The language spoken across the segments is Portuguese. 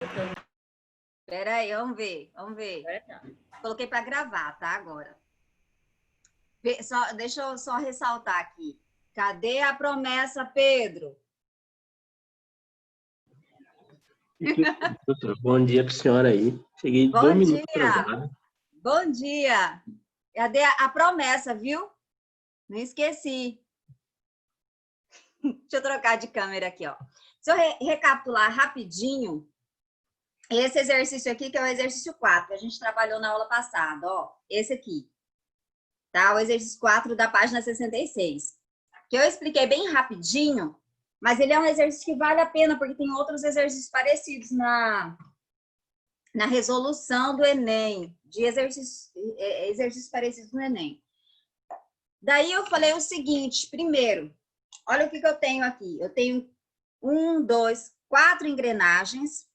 Espera aí, vamos ver, vamos ver. Coloquei para gravar, tá? Agora. Deixa eu só ressaltar aqui. Cadê a promessa, Pedro? Doutora, bom dia para a senhora aí. Cheguei 2 minutos atrasado. Bom dia. Cadê a promessa, viu? Não esqueci. Deixa eu trocar de câmera aqui, ó. Se eu recapitular rapidinho, esse exercício aqui, que é o exercício 4, que a gente trabalhou na aula passada, ó. Esse aqui. Tá? O exercício 4 da página 66. Que eu expliquei bem rapidinho, mas ele é um exercício que vale a pena, porque tem outros exercícios parecidos na resolução do Enem, de exercícios parecidos no Enem. Daí eu falei o seguinte, primeiro, olha o que eu tenho aqui. Eu tenho 1, 2, 4 engrenagens.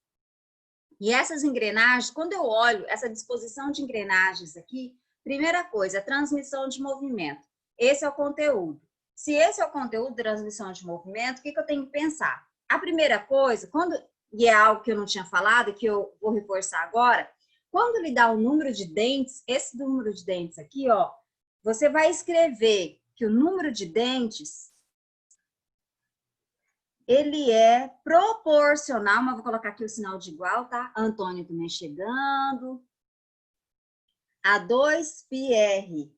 E essas engrenagens, quando eu olho essa disposição de engrenagens aqui, primeira coisa, transmissão de movimento. Esse é o conteúdo. Se esse é o conteúdo, transmissão de movimento, o que eu tenho que pensar? A primeira coisa, e é algo que eu não tinha falado, que eu vou reforçar agora, quando lhe dá o número de dentes, esse número de dentes aqui, ó, você vai escrever que o número de dentes, ele é proporcional, mas vou colocar aqui o sinal de igual, tá? Antônio também chegando. A 2πr.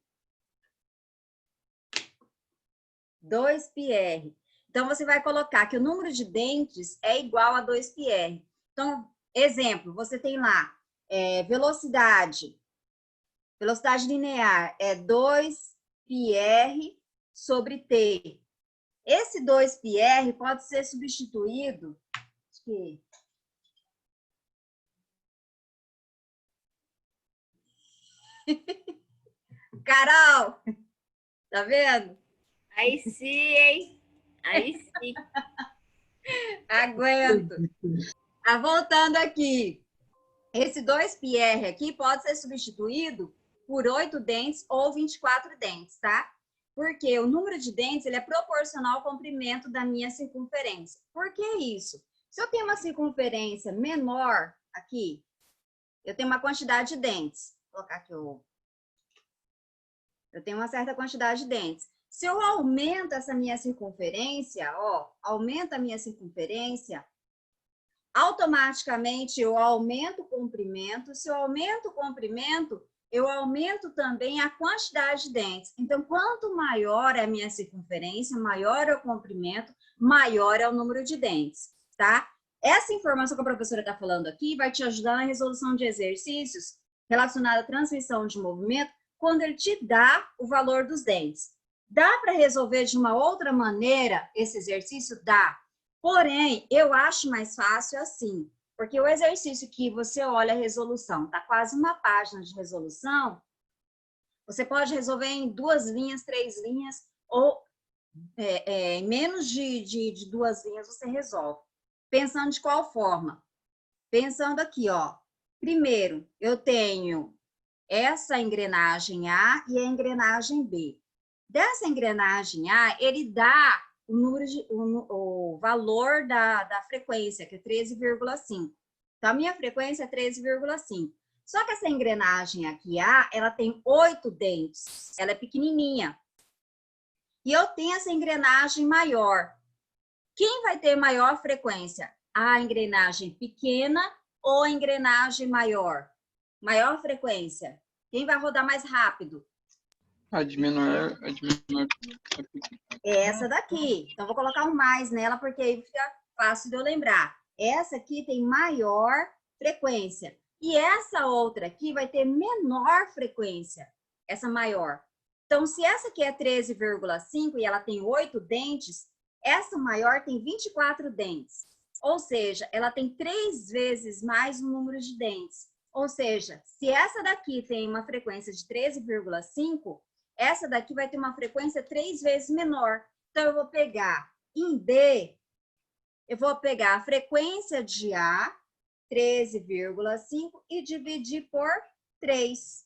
2πr. Então, você vai colocar que o número de dentes é igual a 2πr. Então, exemplo, você tem lá velocidade linear é 2πr sobre t. Esse 2πr pode ser substituído... Carol, tá vendo? Aí sim, hein? Aí sim. Aguento. Voltando aqui. Esse 2πr aqui pode ser substituído por 8 dentes ou 24 dentes, tá? Porque o número de dentes ele é proporcional ao comprimento da minha circunferência. Por que isso? Se eu tenho uma circunferência menor aqui, eu tenho uma quantidade de dentes. Vou colocar aqui eu tenho uma certa quantidade de dentes. Se eu aumento essa minha circunferência, ó, aumenta a minha circunferência, automaticamente eu aumento o comprimento. Se eu aumento o comprimento, eu aumento também a quantidade de dentes. Então, quanto maior é a minha circunferência, maior é o comprimento, maior é o número de dentes, tá? Essa informação que a professora está falando aqui vai te ajudar na resolução de exercícios relacionados à transmissão de movimento, quando ele te dá o valor dos dentes. Dá para resolver de uma outra maneira esse exercício? Dá. Porém, eu acho mais fácil assim, porque o exercício que você olha a resolução, tá quase uma página de resolução, você pode resolver em 2 linhas, 3 linhas, ou em menos de 2 linhas você resolve. Pensando de qual forma? Pensando aqui, ó. Primeiro, eu tenho essa engrenagem A e a engrenagem B. Dessa engrenagem A, ele dá o valor da frequência, que é 13,5. Então, a minha frequência é 13,5. Só que essa engrenagem aqui, A, ela tem 8 dentes. Ela é pequenininha. E eu tenho essa engrenagem maior. Quem vai ter maior frequência? A engrenagem pequena ou a engrenagem maior? Maior frequência. Quem vai rodar mais rápido? A de menor. É essa daqui. Então, vou colocar um mais nela, porque aí fica fácil de eu lembrar. Essa aqui tem maior frequência. E essa outra aqui vai ter menor frequência. Essa maior. Então, se essa aqui é 13,5 e ela tem 8 dentes, essa maior tem 24 dentes. Ou seja, ela tem 3 vezes mais o número de dentes. Ou seja, se essa daqui tem uma frequência de 13,5, essa daqui vai ter uma frequência 3 vezes menor. Então, eu vou pegar em B, eu vou pegar a frequência de A, 13,5, e dividir por 3.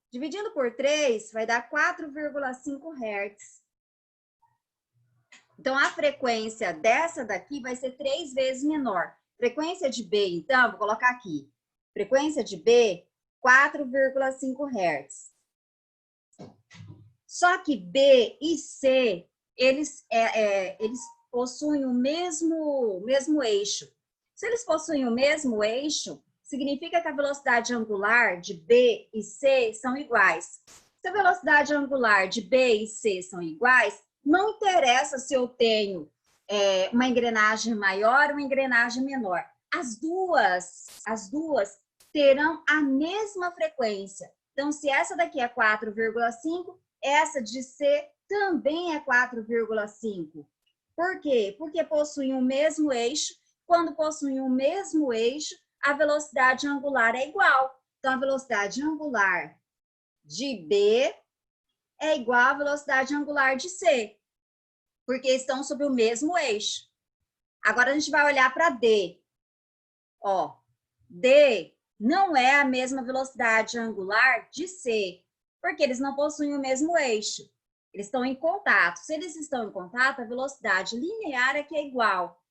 Dividindo por 3, vai dar 4,5 Hz. Então, a frequência dessa daqui vai ser 3 vezes menor. Frequência de B, então, vou colocar aqui. Frequência de B, 4,5 Hz. Só que B e C, eles possuem o mesmo eixo. Se eles possuem o mesmo eixo, significa que a velocidade angular de B e C são iguais. Se a velocidade angular de B e C são iguais, não interessa se eu tenho uma engrenagem maior ou uma engrenagem menor. As duas terão a mesma frequência. Então, se essa daqui é 4,5, essa de C também é 4,5. Por quê? Porque possuem o mesmo eixo. Quando possuem o mesmo eixo, a velocidade angular é igual. Então, a velocidade angular de B é igual à velocidade angular de C, porque estão sobre o mesmo eixo. Agora, a gente vai olhar para D. Ó, D não é a mesma velocidade angular de C, porque eles não possuem o mesmo eixo. Eles estão em contato. Se eles estão em contato, a velocidade linear é que é igual.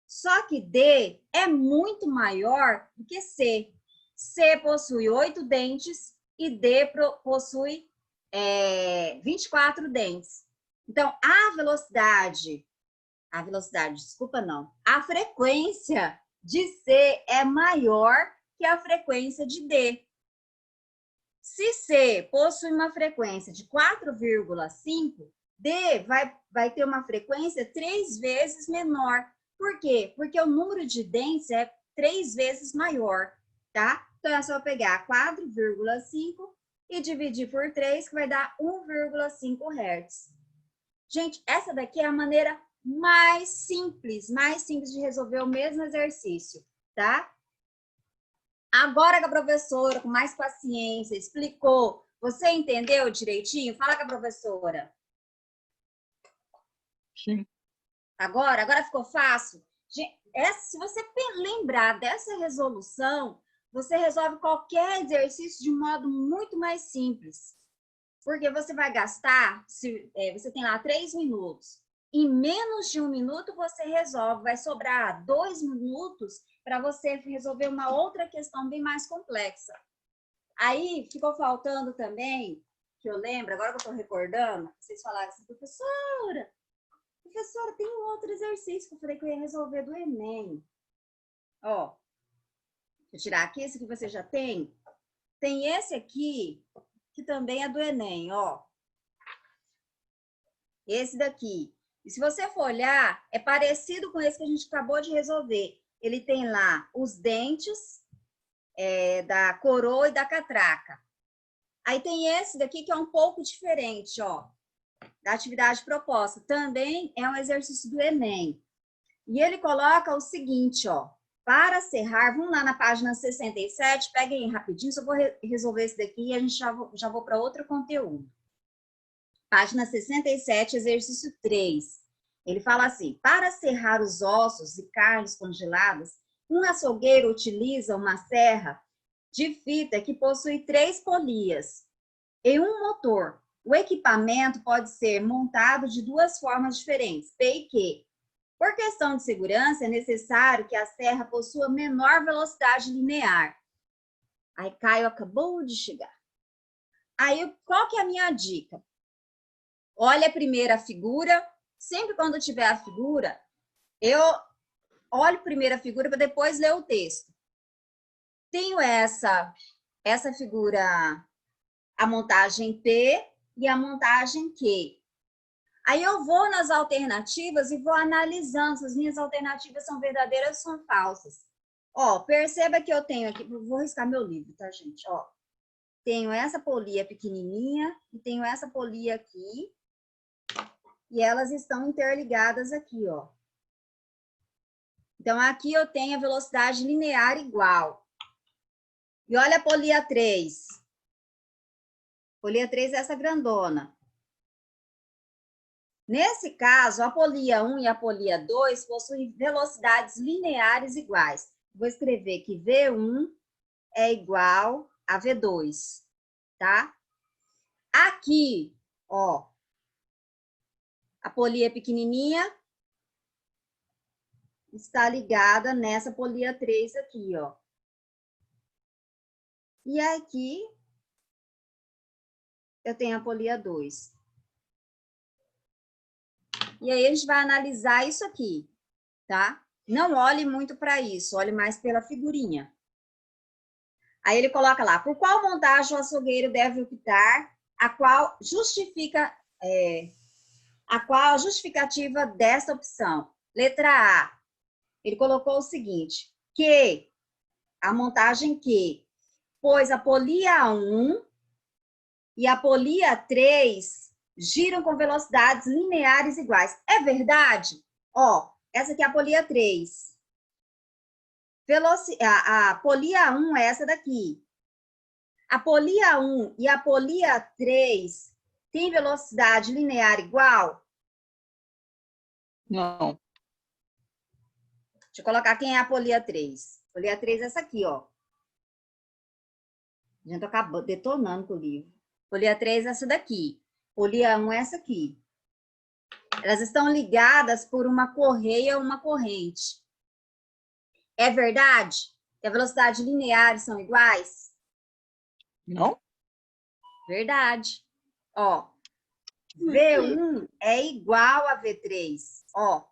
Só que D é muito maior do que C. C possui 8 dentes e D possui 24 dentes. Então, a frequência de C é maior que a frequência de D. Se C possui uma frequência de 4,5, D vai ter uma frequência 3 vezes menor. Por quê? Porque o número de dentes é 3 vezes maior, tá? Então, é só pegar 4,5 e dividir por 3, que vai dar 1,5 Hz. Gente, essa daqui é a maneira mais simples de resolver o mesmo exercício, tá? Agora que a professora, com mais paciência, explicou, você entendeu direitinho? Fala com a professora. Sim. Agora ficou fácil? Se você lembrar dessa resolução, você resolve qualquer exercício de um modo muito mais simples. Porque você vai gastar, você tem lá 3 minutos. Em menos de 1 minuto você resolve, vai sobrar 2 minutos para você resolver uma outra questão bem mais complexa. Aí ficou faltando também, que eu lembro, agora que eu estou recordando, vocês falaram assim, professora, tem um outro exercício que eu falei que eu ia resolver do Enem. Ó, deixa eu tirar aqui, esse que você já tem. Tem esse aqui, que também é do Enem, ó. Esse daqui. E se você for olhar, é parecido com esse que a gente acabou de resolver. Ele tem lá os dentes da coroa e da catraca. Aí tem esse daqui que é um pouco diferente, ó, da atividade proposta. Também é um exercício do Enem. E ele coloca o seguinte, ó, para serrar, vamos lá na página 67, peguem rapidinho, só vou resolver esse daqui e a gente já vou para outro conteúdo. Página 67, exercício 3. Ele fala assim, para serrar os ossos e carnes congeladas, um açougueiro utiliza uma serra de fita que possui 3 polias e um motor. O equipamento pode ser montado de 2 formas diferentes, P e Q. Por questão de segurança, é necessário que a serra possua menor velocidade linear. Aí, Caio acabou de chegar. Aí, qual que é a minha dica? Olha a primeira figura. Sempre quando tiver a figura, eu olho primeiro a figura para depois ler o texto. Tenho essa figura, a montagem P e a montagem Q. Aí eu vou nas alternativas e vou analisando se as minhas alternativas são verdadeiras ou são falsas. Ó, perceba que eu tenho aqui, vou riscar meu livro, tá, gente? Ó, tenho essa polia pequenininha e tenho essa polia aqui. E elas estão interligadas aqui, ó. Então, aqui eu tenho a velocidade linear igual. E olha a polia 3. Polia 3 é essa grandona. Nesse caso, a polia 1 e a polia 2 possuem velocidades lineares iguais. Vou escrever que V1 é igual a V2, tá? Aqui, ó, a polia pequenininha está ligada nessa polia 3 aqui, ó. E aqui eu tenho a polia 2. E aí a gente vai analisar isso aqui, tá? Não olhe muito para isso, olhe mais pela figurinha. Aí ele coloca lá, por qual montagem o açougueiro deve optar, a qual a justificativa dessa opção? Letra A, ele colocou o seguinte, que a montagem que, pois a polia 1 e a polia 3 giram com velocidades lineares iguais. É verdade? Ó, essa aqui é a polia 3. A polia 1 é essa daqui. A polia 1 e a polia 3 têm velocidade linear igual? Não. Deixa eu colocar quem é a polia 3. Polia 3 é essa aqui, ó. A gente acabou detonando com o livro. Polia 3 é essa daqui. Polia 1 é essa aqui. Elas estão ligadas por uma correia ou uma corrente. É verdade que a velocidade lineares são iguais? Não? Verdade. Ó, V1 é igual a V3. Ó,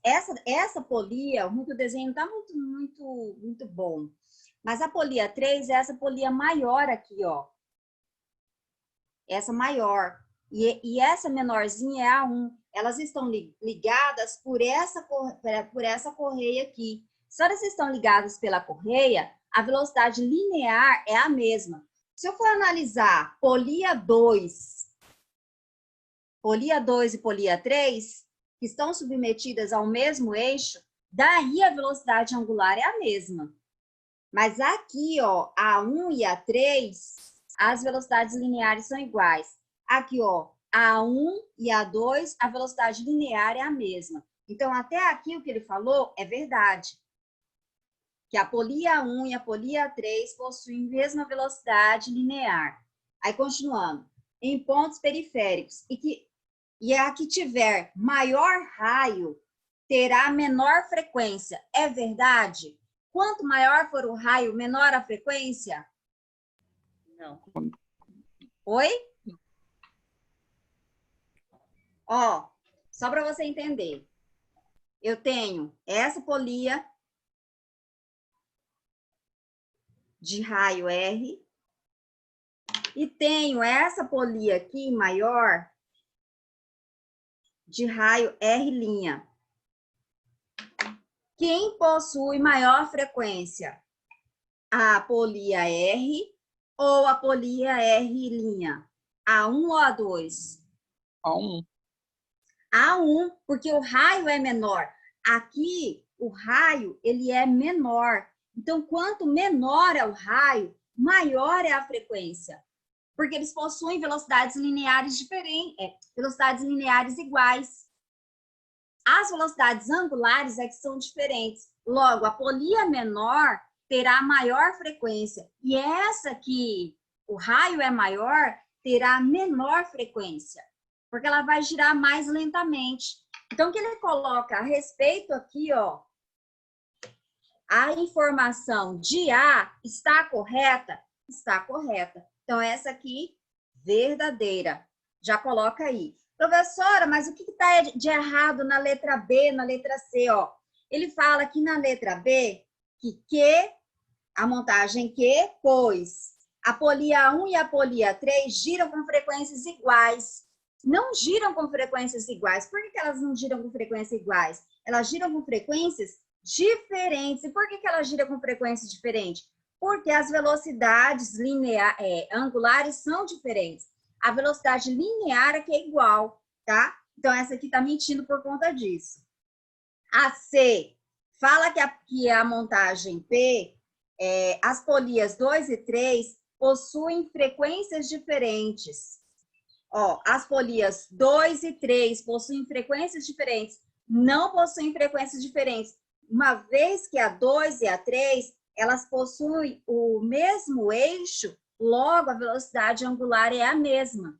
essa polia, o desenho tá muito bom. Mas a polia 3 é essa polia maior aqui, ó. Essa maior. E essa menorzinha é a 1. Elas estão ligadas por essa correia aqui. Se elas estão ligadas pela correia, a velocidade linear é a mesma. Se eu for analisar polia 2 e polia 3, que estão submetidas ao mesmo eixo, daí a velocidade angular é a mesma. Mas aqui, ó, a 1 e a 3, as velocidades lineares são iguais. Aqui, ó, a 1 e a 2, a velocidade linear é a mesma. Então, até aqui o que ele falou é verdade. Que a polia 1 e a polia 3 possuem a mesma velocidade linear. Aí, continuando. Em pontos periféricos. E a que tiver maior raio terá menor frequência. É verdade? Quanto maior for o raio, menor a frequência? Não. Oi? Ó, só para você entender. Eu tenho essa polia de raio R e tenho essa polia aqui maior de raio R'. Quem possui maior frequência? A polia R ou a polia R'? A1 ou A2? A1. A1, porque o raio é menor. Aqui, o raio, ele é menor. Então, quanto menor é o raio, maior é a frequência. Porque eles possuem velocidades lineares diferentes, velocidades lineares iguais. As velocidades angulares é que são diferentes. Logo, a polia menor terá maior frequência. E essa que o raio é maior, terá menor frequência. Porque ela vai girar mais lentamente. Então, o que ele coloca a respeito aqui, ó, a informação de A está correta? Está correta. Então, essa aqui, verdadeira. Já coloca aí. Professora, mas o que está de errado na letra B, na letra C? Ó? Ele fala aqui na letra B que a montagem que, pois a polia 1 e a polia 3 giram com frequências iguais. Não giram com frequências iguais. Por que elas não giram com frequências iguais? Elas giram com frequências diferentes. E por que elas giram com frequências diferentes? Porque as velocidades angulares são diferentes. A velocidade linear é que é igual, tá? Então, essa aqui está mentindo por conta disso. A C fala que a montagem P, as polias 2 e 3 possuem frequências diferentes. Ó, as polias 2 e 3 possuem frequências diferentes, não possuem frequências diferentes. Uma vez que a 2 e a 3, elas possuem o mesmo eixo, logo a velocidade angular é a mesma.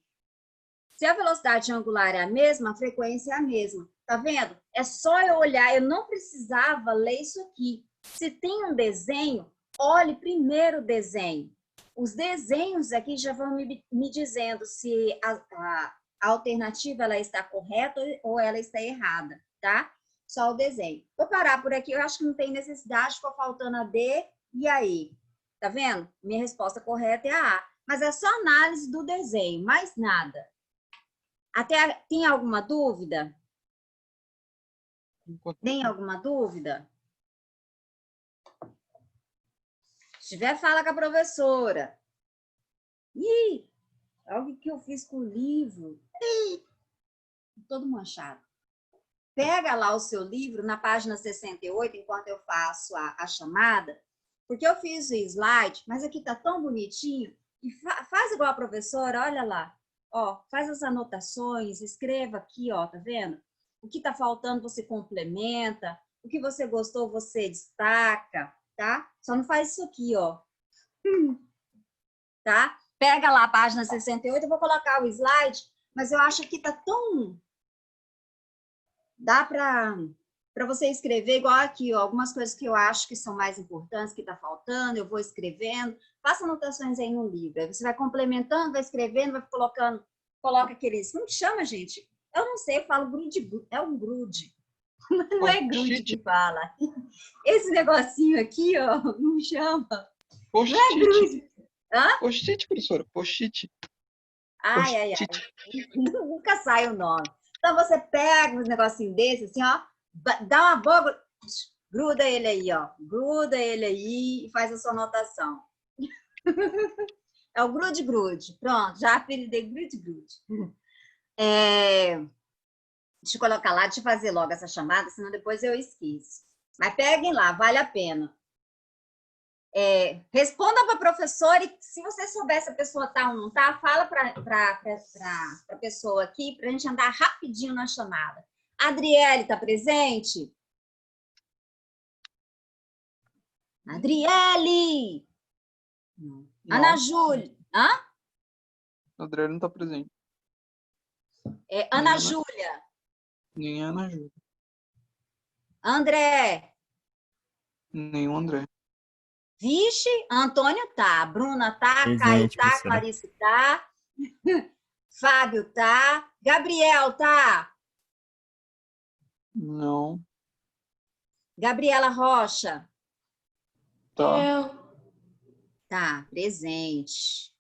Se a velocidade angular é a mesma, a frequência é a mesma. Tá vendo? É só eu olhar, eu não precisava ler isso aqui. Se tem um desenho, olhe primeiro o desenho. Os desenhos aqui já vão me dizendo se a alternativa ela está correta ou ela está errada, tá? Só o desenho. Vou parar por aqui, eu acho que não tem necessidade, ficou faltando a D e a E. Tá vendo? Minha resposta correta é a A. Mas é só análise do desenho, mais nada. Tem alguma dúvida? Tem alguma dúvida? Se tiver, fala com a professora. Ih, algo que eu fiz com o livro. Ih, todo manchado. Pega lá o seu livro na página 68, enquanto eu faço a chamada, porque eu fiz o slide, mas aqui tá tão bonitinho. E faz igual a professora, olha lá. Ó, faz as anotações, escreva aqui, ó, tá vendo? O que tá faltando você complementa, o que você gostou você destaca, tá? Só não faz isso aqui, ó. Tá? Pega lá a página 68, eu vou colocar o slide, mas eu acho que tá tão... Dá para você escrever igual aqui, ó, algumas coisas que eu acho que são mais importantes, que tá faltando, eu vou escrevendo. Faça anotações aí no livro. Aí você vai complementando, vai escrevendo, vai colocando, coloca aqueles... Como que chama, gente? Eu não sei, eu falo grude, é um grude. Não é grude que fala. Esse negocinho aqui, ó, não chama. Não é grude. Hã? Post-it, professora. Post-it. Ai. Nunca sai o nome. Então, você pega um negocinho desse, assim, ó, dá uma boa... Gruda ele aí, ó. Gruda ele aí e faz a sua anotação. É o grude-grude. Pronto, já apelidei grude-grude. Deixa eu colocar lá, deixa eu fazer logo essa chamada, senão depois eu esqueço. Mas peguem lá, vale a pena. Responda para a professora e se você souber se a pessoa tá ou não tá, fala para a pessoa aqui para a gente andar rapidinho na chamada. Adriele está presente? Adriele! Não. Ana Júlia. Hã? Adriele não está presente. Ana Júlia. Nem a Ana Júlia. André. Nem o André. Vixe, Antônio tá, Bruna tá, Presente, Caio tá, professora. Clarice tá, Fábio tá, Gabriel tá, Não. Gabriela Rocha Tá. tá, presente.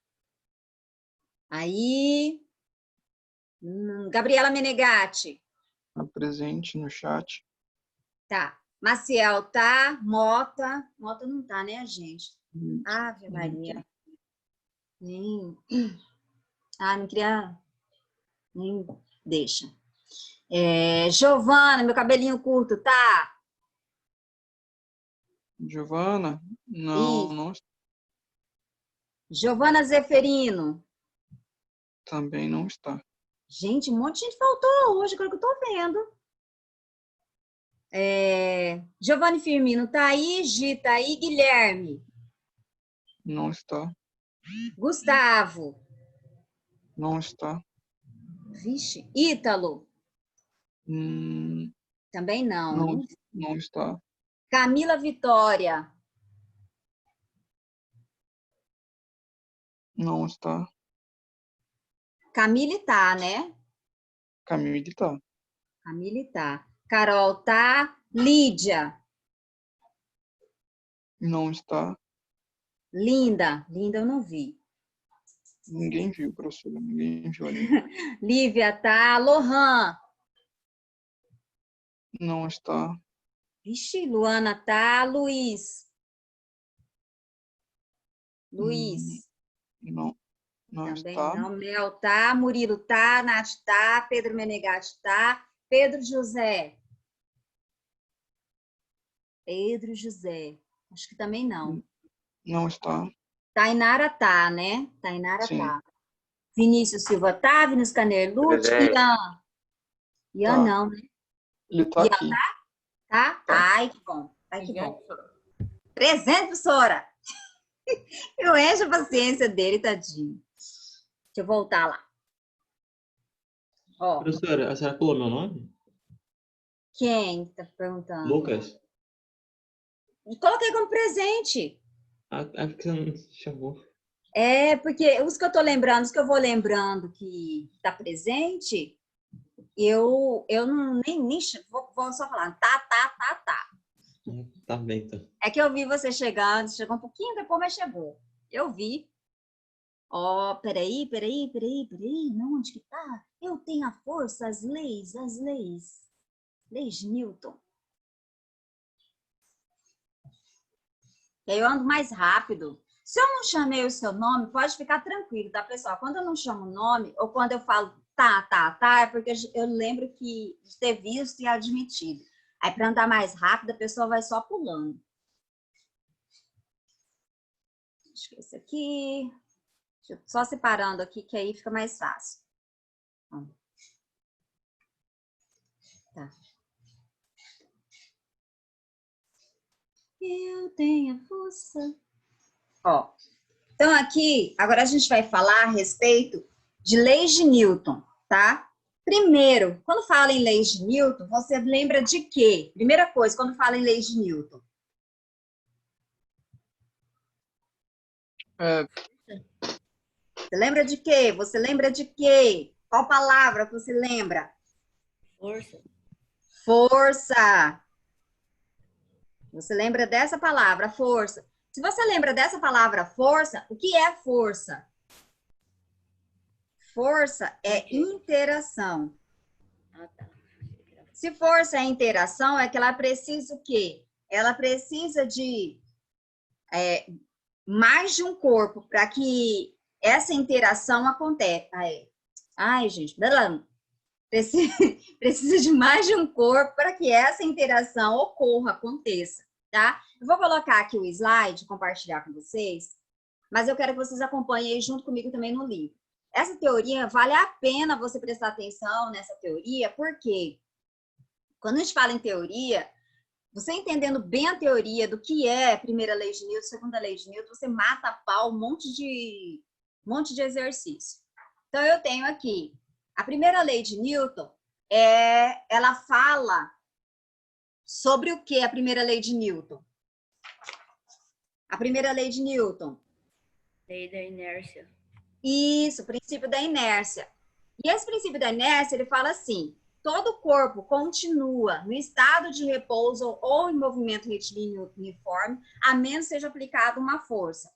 Aí, Gabriela Menegatti Tá presente no chat. tá, Maciel tá, Mota não tá, né, gente? Ave Maria. Não queria... Nem deixa. Giovana, meu cabelinho curto, tá? Giovana? Isso. Não. Giovana Zeferino. Também não está. Gente, um monte de gente faltou hoje, agora que eu tô vendo. Giovanni Firmino tá aí, Gi tá aí, Guilherme. Não está. Gustavo. Não está. Vixe, Ítalo. Hum, Também não. não está. Camila Vitória. Não está. Camille tá, né? Camille tá. Camille tá. Carol tá. Lídia. Não está. Linda eu não vi. Ninguém viu, professora. Ninguém viu ali. Lívia tá. Lohan. Não está. Vixe, Luana tá. Luiz. Não Também está. não. Mel tá. Murilo tá. Nath tá. Pedro Menegatti tá. Pedro José. Acho que também não. Não está. Tainara tá, né? Tainara Sim. tá. Vinícius Silva tá. Vinícius Canerlucci. Presente. Ian Tá. não, né? Ele tá Ian aqui. tá? Tá. Ai, que bom. Ai, que bom. Presente, professora. Eu encho a paciência dele, tadinho. Deixa eu voltar lá. Ó, Professora, a senhora pulou meu nome? Quem tá perguntando? Lucas? Coloquei como presente. Acho que você não chamou. É, porque os que eu tô lembrando, os que eu vou lembrando que tá presente, eu não, nem vou só falar, tá. Tá bem, então. É que eu vi você chegando, chegou um pouquinho depois, mas chegou. Eu vi. Ó, peraí. Não, onde que tá? Eu tenho a força, as leis. Leis de Newton. E aí eu ando mais rápido. Se eu não chamei o seu nome, pode ficar tranquilo, tá, pessoal? Quando eu não chamo o nome, ou quando eu falo tá, é porque eu lembro de ter visto e admitido. Aí, para andar mais rápido, a pessoa vai só pulando. Acho que esse aqui. Deixa eu só separando aqui, que aí fica mais fácil. Tá. Eu tenho a força. Ó. Então, aqui, agora a gente vai falar a respeito de leis de Newton, tá? Primeiro, quando fala em leis de Newton, você lembra de quê? Primeira coisa, quando fala em leis de Newton. Você lembra de quê? Você lembra de quê? Qual palavra você lembra? Força. Força. Você lembra dessa palavra, força. Se você lembra dessa palavra, força, o que é força? Força é interação. Ah, tá. Se força é interação, é que ela precisa o quê? Ela precisa de mais de um corpo para que essa interação aconteça. Ai, gente, precisa de mais de um corpo para que essa interação ocorra, aconteça, tá? Eu vou colocar aqui o slide, compartilhar com vocês, mas eu quero que vocês acompanhem aí junto comigo também no livro. Essa teoria, vale a pena você prestar atenção nessa teoria, porque quando a gente fala em teoria, você entendendo bem a teoria do que é a primeira lei de Newton, segunda lei de Newton, você mata a pau um monte de exercício. Então, eu tenho aqui, a primeira lei de Newton, ela fala sobre o que a primeira lei de Newton? A primeira lei de Newton. Lei da inércia. Isso, o princípio da inércia. E esse princípio da inércia, ele fala assim, todo corpo continua no estado de repouso ou em movimento retilíneo uniforme, a menos seja aplicada uma força.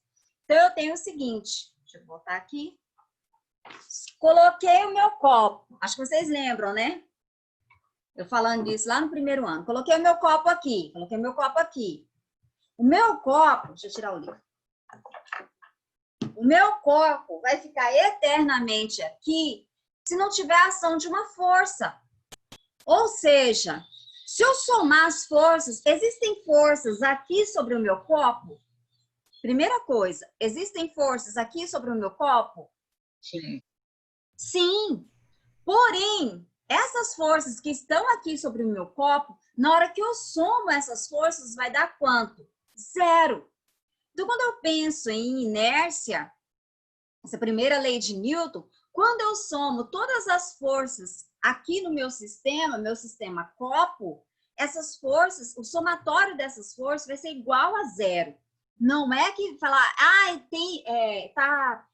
Então, eu tenho o seguinte, deixa eu botar aqui. Coloquei o meu copo, acho que vocês lembram, né? Eu falando disso lá no primeiro ano. Coloquei o meu copo aqui, O meu copo, deixa eu tirar o livro. O meu copo vai ficar eternamente aqui se não tiver a ação de uma força. Ou seja, se eu somar as forças, existem forças aqui sobre o meu copo? Primeira coisa, existem forças aqui sobre o meu copo? Sim. Sim. Porém, essas forças que estão aqui sobre o meu copo, na hora que eu somo essas forças, vai dar quanto? Zero. Então, quando eu penso em inércia, essa primeira lei de Newton, quando eu somo todas as forças aqui no meu sistema copo, essas forças, o somatório dessas forças vai ser igual a zero. Não é que falar,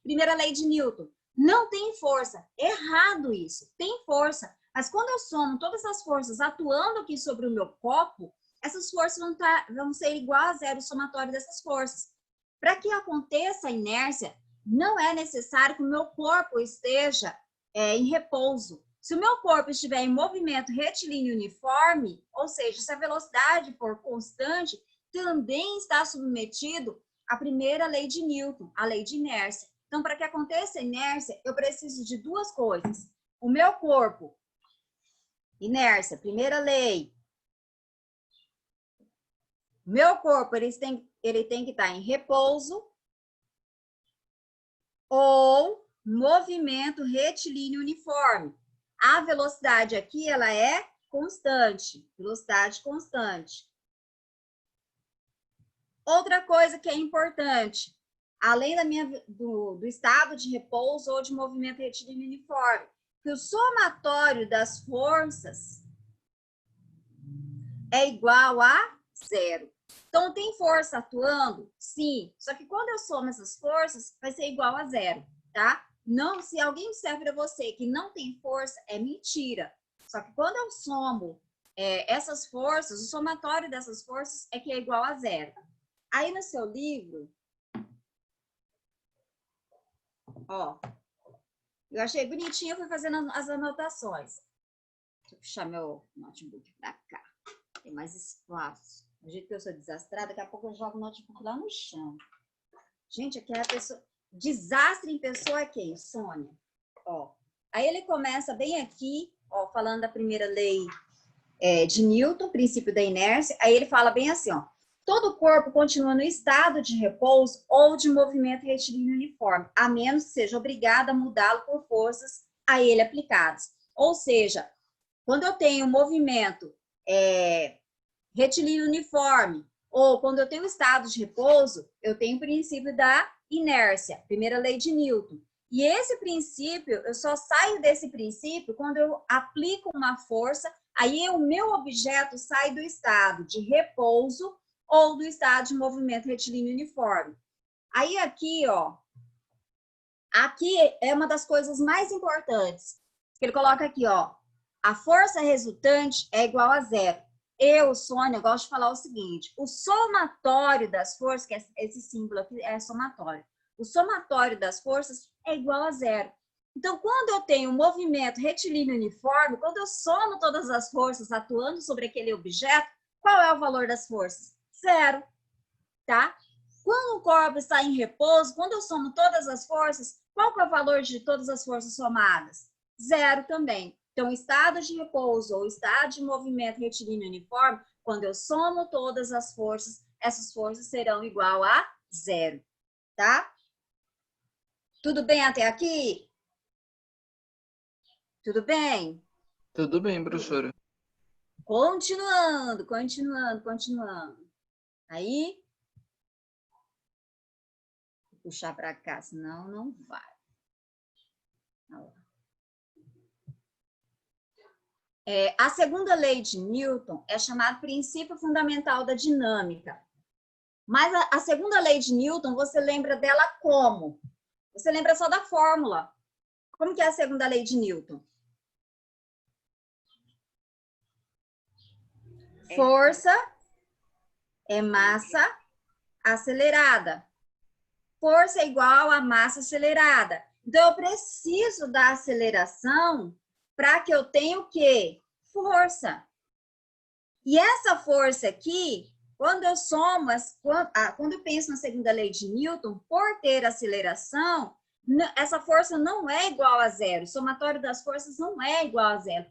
primeira lei de Newton, não tem força. Errado isso, tem força. Mas quando eu somo todas as forças atuando aqui sobre o meu copo, essas forças vão ser igual a zero, o somatório dessas forças. Para que aconteça a inércia, não é necessário que o meu corpo esteja em repouso. Se o meu corpo estiver em movimento retilíneo uniforme, ou seja, se a velocidade for constante, também está submetido à primeira lei de Newton, a lei de inércia. Então, para que aconteça a inércia, eu preciso de duas coisas. O meu corpo, inércia, primeira lei. O meu corpo, ele tem que estar em repouso, ou movimento retilíneo uniforme. A velocidade aqui, ela é constante, velocidade constante. Outra coisa que é importante, além do estado de repouso ou de movimento retilíneo uniforme, que o somatório das forças é igual a 0. Então, tem força atuando? Sim. Só que quando eu somo essas forças, vai ser igual a 0, tá? Não, se alguém disser para você que não tem força, é mentira. Só que quando eu somo essas forças, o somatório dessas forças é que é igual a 0. Aí no seu livro, ó, eu achei bonitinho, eu fui fazendo as anotações. Deixa eu puxar meu notebook para cá. Tem mais espaço. Do jeito que eu sou desastrada, daqui a pouco eu jogo o notebook lá no chão. Gente, aqui é a pessoa... Desastre em pessoa é quem? Sônia. Ó. Aí ele começa bem aqui, ó, falando da primeira lei de Newton, princípio da inércia. Aí ele fala bem assim, ó. Todo corpo continua no estado de repouso ou de movimento retilíneo uniforme, a menos que seja obrigado a mudá-lo por forças a ele aplicadas. Ou seja, quando eu tenho movimento retilíneo uniforme, ou quando eu tenho estado de repouso, eu tenho o princípio da inércia, primeira lei de Newton. E esse princípio, eu só saio desse princípio quando eu aplico uma força, aí o meu objeto sai do estado de repouso ou do estado de movimento retilíneo uniforme. Aí aqui, ó, aqui é uma das coisas mais importantes, que ele coloca aqui, ó, a força resultante é igual a 0. Eu, Sônia, gosto de falar o seguinte, o somatório das forças, que esse símbolo aqui é somatório, o somatório das forças é igual a 0. Então, quando eu tenho um movimento retilíneo uniforme, quando eu somo todas as forças atuando sobre aquele objeto, qual é o valor das forças? 0, tá? Quando o corpo está em repouso, quando eu somo todas as forças, qual que é o valor de todas as forças somadas? 0 também. Então, estado de repouso ou estado de movimento retilíneo uniforme, quando eu somo todas as forças, essas forças serão igual a 0, tá? Tudo bem até aqui? Tudo bem? Tudo bem, professora. Continuando. Aí, vou puxar para cá, senão não vai. A segunda lei de Newton é chamada princípio fundamental da dinâmica. Mas a segunda lei de Newton, você lembra dela como? Você lembra só da fórmula. Como que é a segunda lei de Newton? Força é massa acelerada. Força é igual a massa acelerada. Então, eu preciso da aceleração para que eu tenha o quê? Força. E essa força aqui, quando eu somo, quando eu penso na segunda lei de Newton, por ter aceleração, essa força não é igual a 0. O somatório das forças não é igual a 0.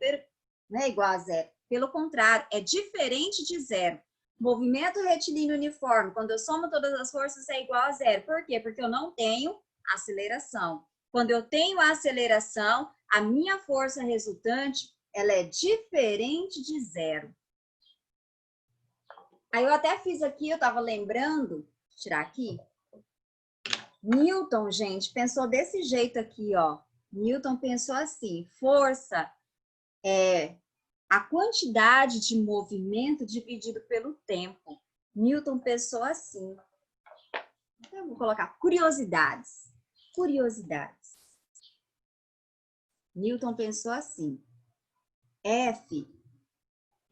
Não é igual a 0. Pelo contrário, é diferente de 0. Movimento retilíneo uniforme, quando eu somo todas as forças, é igual a 0. Por quê? Porque eu não tenho aceleração. Quando eu tenho a aceleração, a minha força resultante, ela é diferente de 0. Aí eu até fiz aqui, eu estava lembrando, vou tirar aqui. Newton, gente, pensou desse jeito aqui, ó. Newton pensou assim, força é a quantidade de movimento dividido pelo tempo. Newton pensou assim. Então, eu vou colocar curiosidades. Curiosidades. Newton pensou assim. F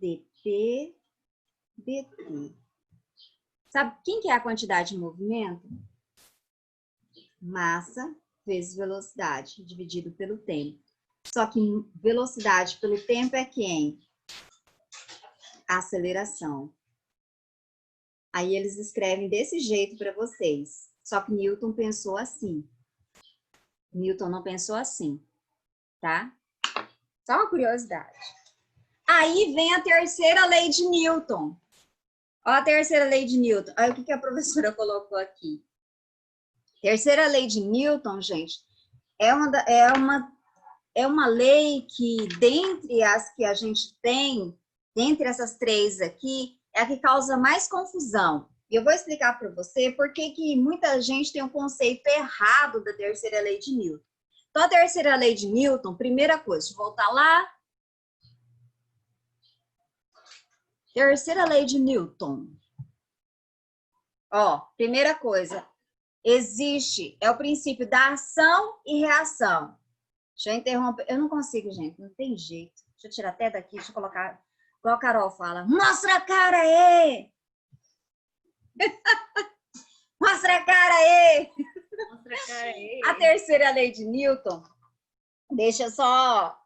dt dt. Sabe quem que é a quantidade de movimento? Massa vezes velocidade, dividido pelo tempo. Só que velocidade pelo tempo é quem? Aceleração. Aí eles escrevem desse jeito para vocês. Só que Newton pensou assim. Newton não pensou assim, tá? Só uma curiosidade. Aí vem a terceira lei de Newton. Olha a terceira lei de Newton. Olha o que a professora colocou aqui. Terceira lei de Newton, gente, é uma lei que, dentre as que a gente tem, dentre essas três aqui, é a que causa mais confusão. E eu vou explicar para você por que muita gente tem um conceito errado da terceira lei de Newton. Então, a terceira lei de Newton, primeira coisa, deixa eu voltar lá. Terceira lei de Newton. Ó, primeira coisa, existe, é o princípio da ação e reação. Deixa eu interromper, eu não consigo, gente, não tem jeito. Deixa eu tirar até daqui, deixa eu colocar, igual a Carol fala, mostra a cara aí! Mostra a cara aí! Mostra a cara aí. A terceira lei de Newton, deixa eu só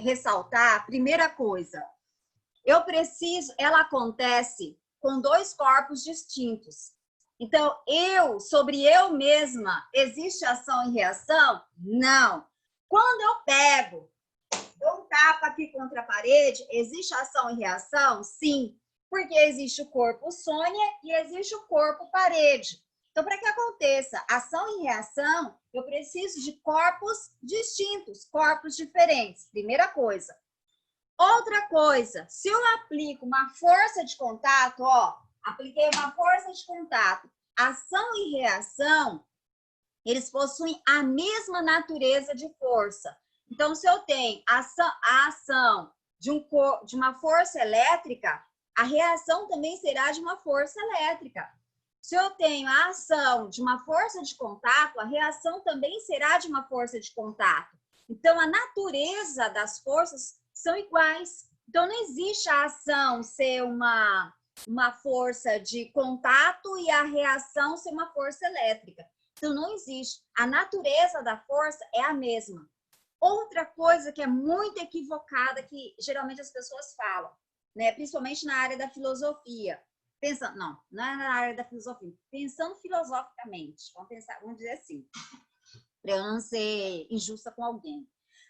ressaltar, a primeira coisa, ela acontece com dois corpos distintos. Então, sobre eu mesma, existe ação e reação? Não. Quando eu pego, dou um tapa aqui contra a parede, existe ação e reação? Sim, porque existe o corpo Sônia e existe o corpo parede. Então, para que aconteça ação e reação, eu preciso de corpos distintos, corpos diferentes. Primeira coisa. Outra coisa, se eu aplico uma força de contato, ó, apliquei uma força de contato, ação e reação, eles possuem a mesma natureza de força. Então, se eu tenho a ação de uma força elétrica, a reação também será de uma força elétrica. Se eu tenho a ação de uma força de contato, a reação também será de uma força de contato. Então, a natureza das forças são iguais. Então, não existe a ação ser uma força de contato e a reação ser uma força elétrica. Então, não existe. A natureza da força é a mesma. Outra coisa que é muito equivocada, que geralmente as pessoas falam, né? Principalmente na área da filosofia. Não é na área da filosofia. Pensando filosoficamente, vamos dizer assim, para eu não ser injusta com alguém.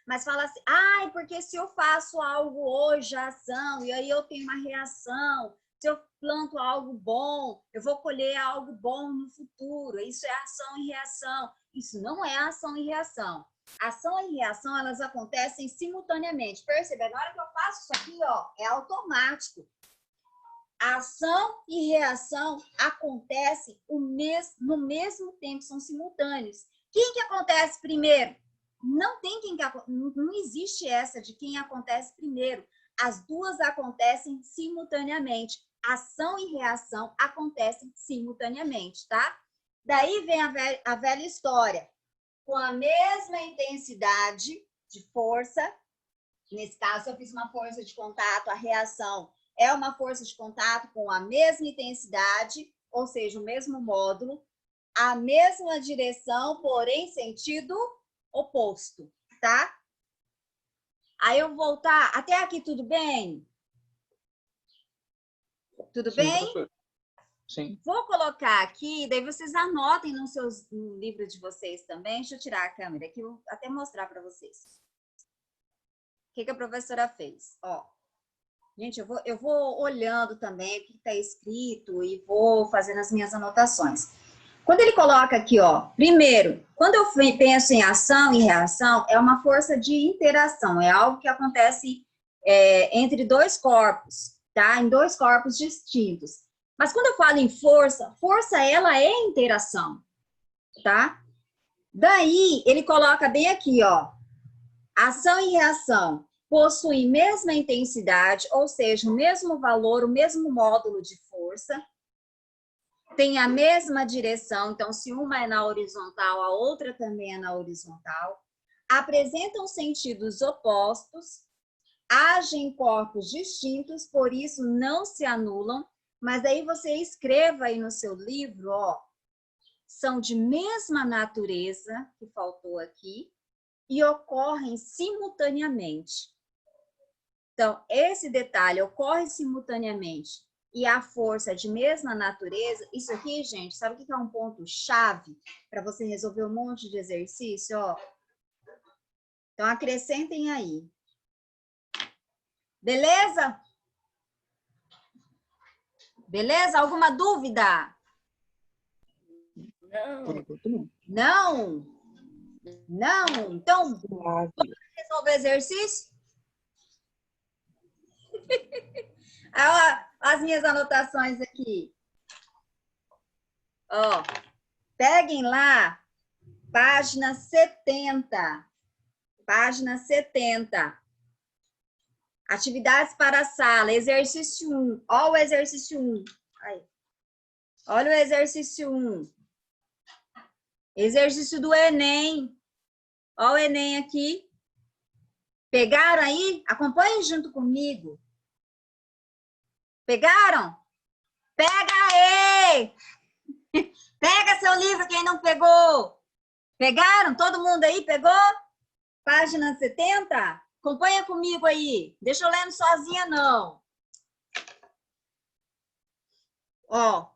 Mas fala assim, porque se eu faço algo hoje, a ação, e aí eu tenho uma reação, se eu planto algo bom, eu vou colher algo bom no futuro. Isso é ação e reação. Isso não é ação e reação. Ação e reação, elas acontecem simultaneamente. Percebe? Na hora que eu faço isso aqui, ó, é automático. A ação e reação acontecem no mesmo tempo, são simultâneos. Quem que acontece primeiro? Não existe essa de quem acontece primeiro. As duas acontecem simultaneamente. Ação e reação acontecem simultaneamente, tá? Daí vem a velha história. Com a mesma intensidade de força, nesse caso eu fiz uma força de contato, a reação é uma força de contato com a mesma intensidade, ou seja, o mesmo módulo, a mesma direção, porém sentido oposto, tá? Aí eu vou voltar. Até aqui, tudo bem? Tudo bem? Professor. Sim. Vou colocar aqui, daí vocês anotem no livro de vocês também. Deixa eu tirar a câmera aqui, vou até mostrar para vocês. O que a professora fez? Ó, gente, eu vou olhando também o que está escrito e vou fazendo as minhas anotações. Quando ele coloca aqui, ó, primeiro, quando eu penso em ação e reação, é uma força de interação, é algo que acontece entre dois corpos, tá? Em dois corpos distintos. Mas quando eu falo em força, força, ela é interação, tá? Daí, ele coloca bem aqui, ó, ação e reação possuem mesma intensidade, ou seja, o mesmo valor, o mesmo módulo de força, tem a mesma direção, então se uma é na horizontal, a outra também é na horizontal, apresentam sentidos opostos, agem em corpos distintos, por isso não se anulam, mas aí você escreva aí no seu livro, ó, são de mesma natureza, que faltou aqui, e ocorrem simultaneamente. Então, esse detalhe ocorre simultaneamente e a força de mesma natureza, isso aqui, gente, sabe o que é um ponto-chave para você resolver um monte de exercício? Ó? Então, acrescentem aí. Beleza? Beleza? Alguma dúvida? Não. Por enquanto, não. Não? Não? Então, vamos resolver o exercício? As minhas anotações aqui. Ó, peguem lá, página 70. Página 70. Atividades para a sala, exercício 1. Olha o exercício 1. Aí. Olha o exercício 1. Exercício do Enem. Olha o Enem aqui. Pegaram aí? Acompanhem junto comigo. Pegaram? Pega aí! Pega seu livro, quem não pegou. Pegaram? Todo mundo aí pegou? Página 70? Acompanha comigo aí. Deixa eu lendo sozinha, não. Ó,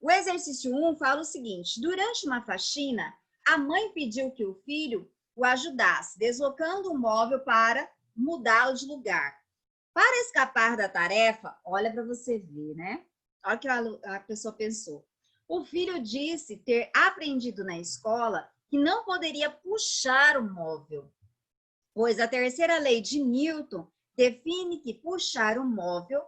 o exercício 1 fala o seguinte. Durante uma faxina, a mãe pediu que o filho o ajudasse, deslocando o móvel para mudá-lo de lugar. Para escapar da tarefa, olha para você ver, né? Olha o que a pessoa pensou. O filho disse ter aprendido na escola que não poderia puxar o móvel, pois a terceira lei de Newton define que puxar o móvel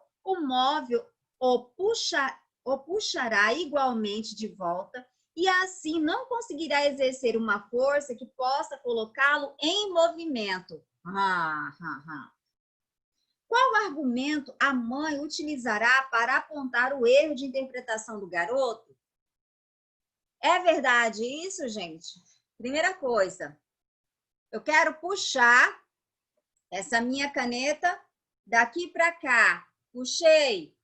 o puxará igualmente de volta e assim não conseguirá exercer uma força que possa colocá-lo em movimento. Qual argumento a mãe utilizará para apontar o erro de interpretação do garoto? É verdade isso, gente? Primeira coisa, eu quero puxar essa minha caneta daqui para cá. Puxei.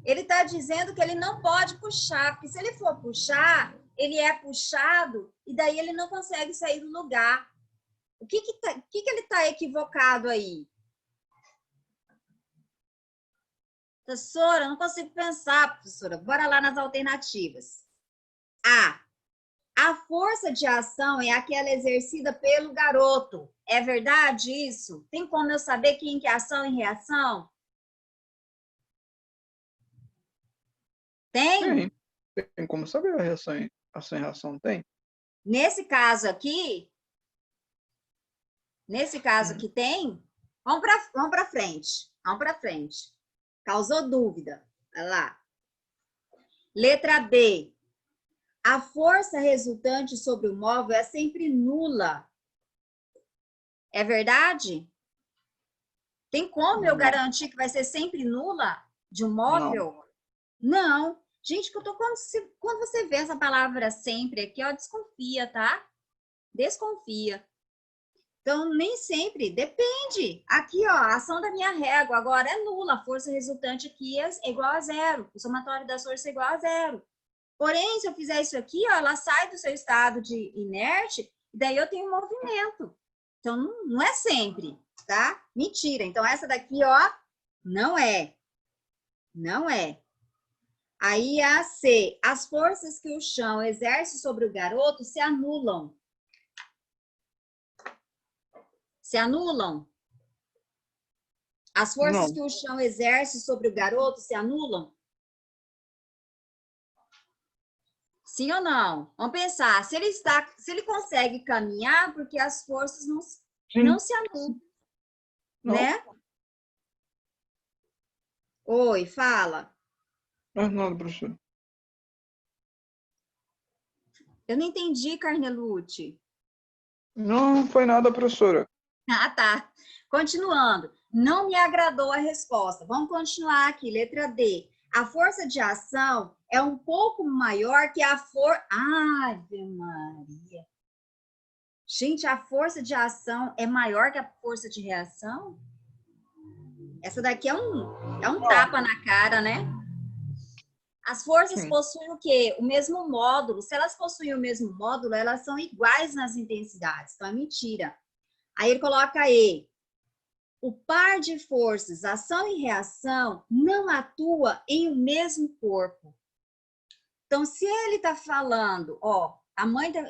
Ele está dizendo que ele não pode puxar, porque se ele for puxar, ele é puxado e daí ele não consegue sair do lugar. O que ele está equivocado aí? Professora, não consigo pensar, professora. Bora lá nas alternativas. A força de ação é aquela exercida pelo garoto. É verdade isso? Tem como eu saber quem que é ação e reação? Tem? Tem como saber a reação e reação? Tem? Nesse caso aqui tem? Vamos para frente. Vamos para frente. Causou dúvida. Olha lá. Letra B. A força resultante sobre o móvel é sempre nula. É verdade? Tem como eu garantir que vai ser sempre nula de um móvel? Não. Gente, quando você vê essa palavra sempre aqui, ó, desconfia, tá? Desconfia. Então, nem sempre, depende. Aqui, ó, a ação da minha régua agora é nula. A força resultante aqui é igual a zero. O somatório das forças é igual a zero. Porém, se eu fizer isso aqui, ó, ela sai do seu estado de inerte, e daí eu tenho movimento. Então, não é sempre, tá? Mentira. Então, essa daqui, ó, não é. Não é. Aí, a C. As forças que o chão exerce sobre o garoto se anulam. Se anulam? As forças que o chão exerce sobre o garoto se anulam? Sim ou não? Vamos pensar. Se ele consegue caminhar, porque as forças não se anulam, né? Oi, fala. Não é nada, professor. Eu não entendi, Carnelucci. Não foi nada, professora. Ah, tá. Continuando. Não me agradou a resposta. Vamos continuar aqui. Letra D. A força de ação é um pouco maior que a força... Ave Maria. Gente, a força de ação é maior que a força de reação? Essa daqui é um tapa na cara, né? As forças possuem o quê? O mesmo módulo. Se elas possuem o mesmo módulo, elas são iguais nas intensidades. Então, é mentira. Aí ele coloca E. O par de forças, ação e reação, não atua em o mesmo corpo. Então, se ele está falando, ó,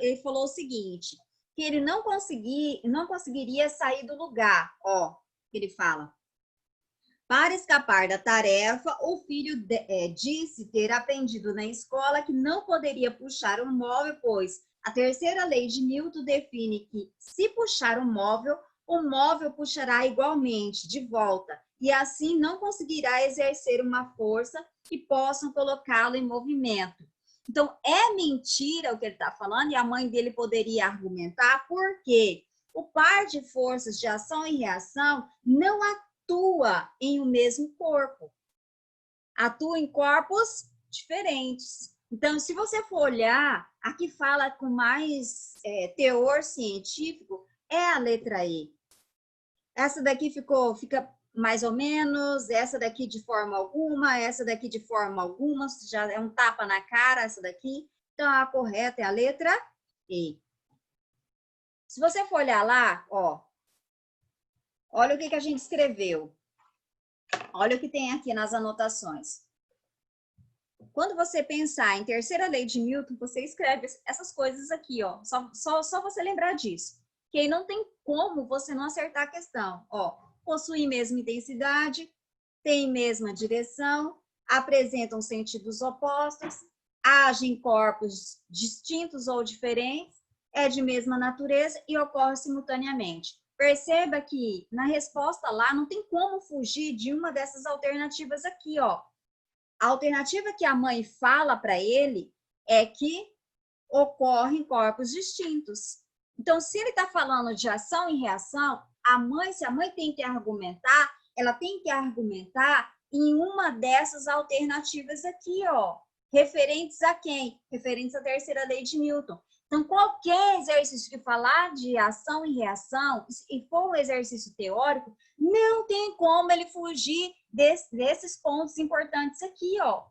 ele falou o seguinte, que ele não conseguiria sair do lugar, ó, ele fala. Para escapar da tarefa, o filho disse ter aprendido na escola que não poderia puxar um móvel, pois a terceira lei de Newton define que, se puxar o móvel puxará igualmente de volta, e assim não conseguirá exercer uma força que possa colocá-lo em movimento. Então, é mentira o que ele está falando, e a mãe dele poderia argumentar, porque o par de forças de ação e reação não atua atua em um mesmo corpo. Atua em corpos diferentes. Então, se você for olhar, a que fala com mais teor científico é a letra E. Essa daqui fica mais ou menos, essa daqui de forma alguma, essa daqui de forma alguma, já é um tapa na cara essa daqui. Então, a correta é a letra E. Se você for olhar lá, ó, olha o que a gente escreveu. Olha o que tem aqui nas anotações. Quando você pensar em terceira lei de Newton, você escreve essas coisas aqui, ó. Só você lembrar disso. Que aí não tem como você não acertar a questão. Ó, possui mesma intensidade, tem mesma direção, apresentam sentidos opostos, agem em corpos distintos ou diferentes, é de mesma natureza e ocorre simultaneamente. Perceba que na resposta lá não tem como fugir de uma dessas alternativas aqui, ó. A alternativa que a mãe fala para ele é que ocorre em corpos distintos. Então, se ele está falando de ação e reação, se a mãe tem que argumentar, ela tem que argumentar em uma dessas alternativas aqui, ó. Referentes a quem? Referentes à terceira lei de Newton. Então, qualquer exercício que falar de ação e reação, e for um exercício teórico, não tem como ele fugir desses pontos importantes aqui, ó.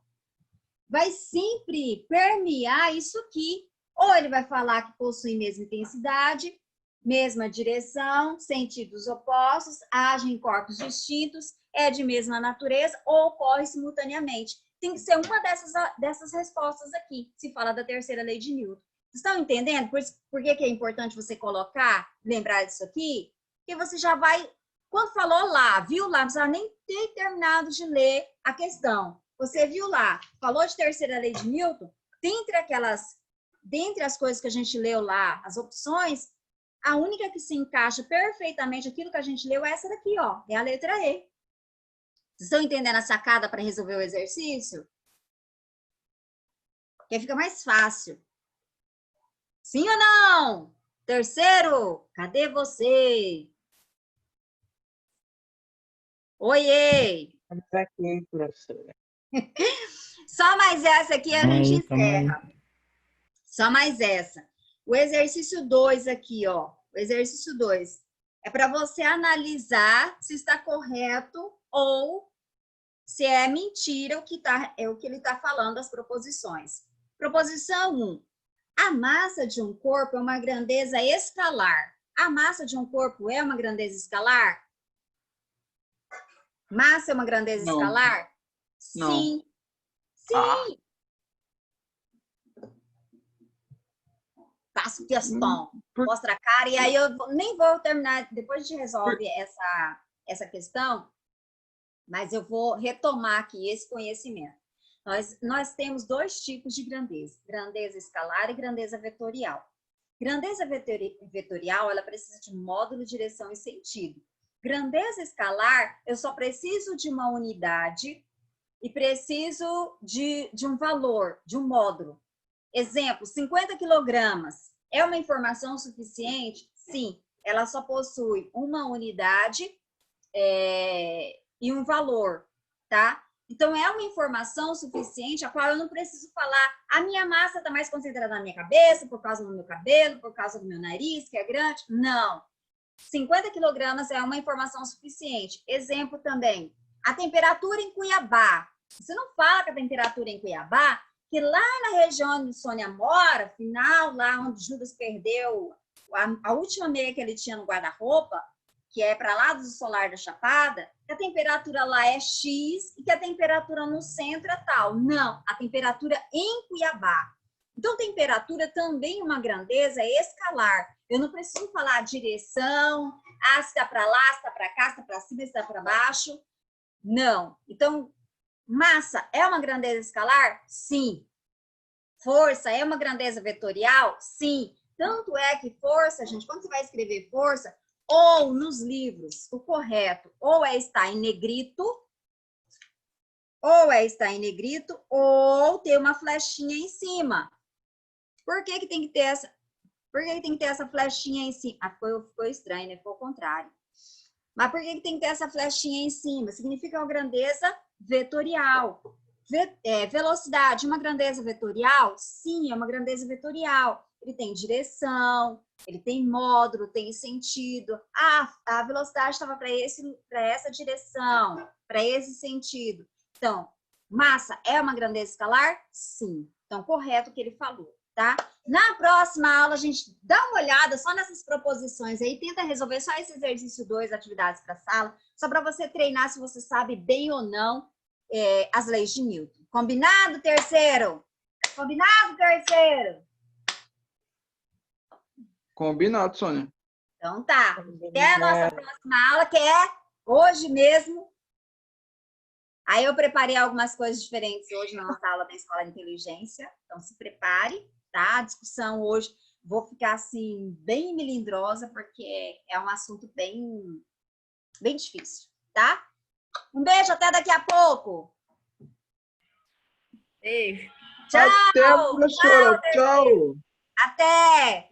Vai sempre permear isso aqui. Ou ele vai falar que possui mesma intensidade, mesma direção, sentidos opostos, agem em corpos distintos, é de mesma natureza ou ocorre simultaneamente. Tem que ser uma dessas respostas aqui, se fala da terceira lei de Newton. Vocês estão entendendo por que é importante você colocar, lembrar disso aqui? Porque você já vai, quando falou lá, viu lá, não precisa nem ter terminado de ler a questão. Você viu lá, falou de terceira lei de Newton, dentre as coisas que a gente leu lá, as opções, a única que se encaixa perfeitamente aquilo que a gente leu é essa daqui, ó, é a letra E. Vocês estão entendendo a sacada para resolver o exercício? Porque fica mais fácil. Sim ou não? Terceiro, cadê você? Oiê! Estamos aqui, professora. Só mais essa aqui a gente encerra. Só mais essa. O exercício 2 aqui, ó. O exercício 2 é para você analisar se está correto ou se é mentira o que ele está falando, as proposições. Proposição 1. A massa de um corpo é uma grandeza escalar. A massa de um corpo é uma grandeza escalar? Massa é uma grandeza Não. escalar? Não. Sim. Sim. Faço questão. Mostra a cara. E aí eu nem vou terminar. Depois a gente resolve essa questão. Mas eu vou retomar aqui esse conhecimento. Nós temos dois tipos de grandeza. Grandeza escalar e grandeza vetorial. Grandeza vetorial, ela precisa de módulo, direção e sentido. Grandeza escalar, eu só preciso de uma unidade e preciso de um valor, de um módulo. Exemplo, 50 quilogramas. É uma informação suficiente? Sim. Ela só possui uma unidade e um valor, tá? Então, é uma informação suficiente a qual eu não preciso falar a minha massa está mais concentrada na minha cabeça, por causa do meu cabelo, por causa do meu nariz, que é grande. Não. 50 quilogramas é uma informação suficiente. Exemplo também, a temperatura em Cuiabá. Você não fala que a temperatura em Cuiabá, que lá na região onde Sônia mora, final, lá onde Judas perdeu a última meia que ele tinha no guarda-roupa, que é para lá do solar da Chapada, que a temperatura lá é X e que a temperatura no centro é tal. Não, a temperatura em Cuiabá. Então, temperatura também é uma grandeza escalar. Eu não preciso falar a direção, se está para lá, se está para cá, se está para cima, se está para baixo. Não. Então, massa é uma grandeza escalar? Sim. Força é uma grandeza vetorial? Sim. Tanto é que força, gente, quando você vai escrever força, ou nos livros, o correto, ou está em negrito, ou ter uma flechinha em cima. Por que tem que ter essa flechinha em cima? Ficou estranho, né? Ficou ao contrário. Mas por que que tem que ter essa flechinha em cima? Significa uma grandeza vetorial. Velocidade, uma grandeza vetorial? Sim, é uma grandeza vetorial. Ele tem direção, ele tem módulo, tem sentido. A velocidade estava para essa direção, para esse sentido. Então, massa é uma grandeza escalar? Sim. Então, correto o que ele falou, tá? Na próxima aula, a gente dá uma olhada só nessas proposições aí, tenta resolver só esse exercício 2, atividades para sala, só para você treinar se você sabe bem ou não as leis de Newton. Combinado, terceiro? Combinado, terceiro? Combinado, Sônia. Então tá. Até a nossa próxima aula, que é hoje mesmo. Aí eu preparei algumas coisas diferentes hoje na nossa aula da Escola de Inteligência. Então se prepare, tá? A discussão hoje, vou ficar assim, bem melindrosa, porque é um assunto bem difícil, tá? Um beijo, até daqui a pouco. Beijo. Tchau. Até, professora. Tchau. Até.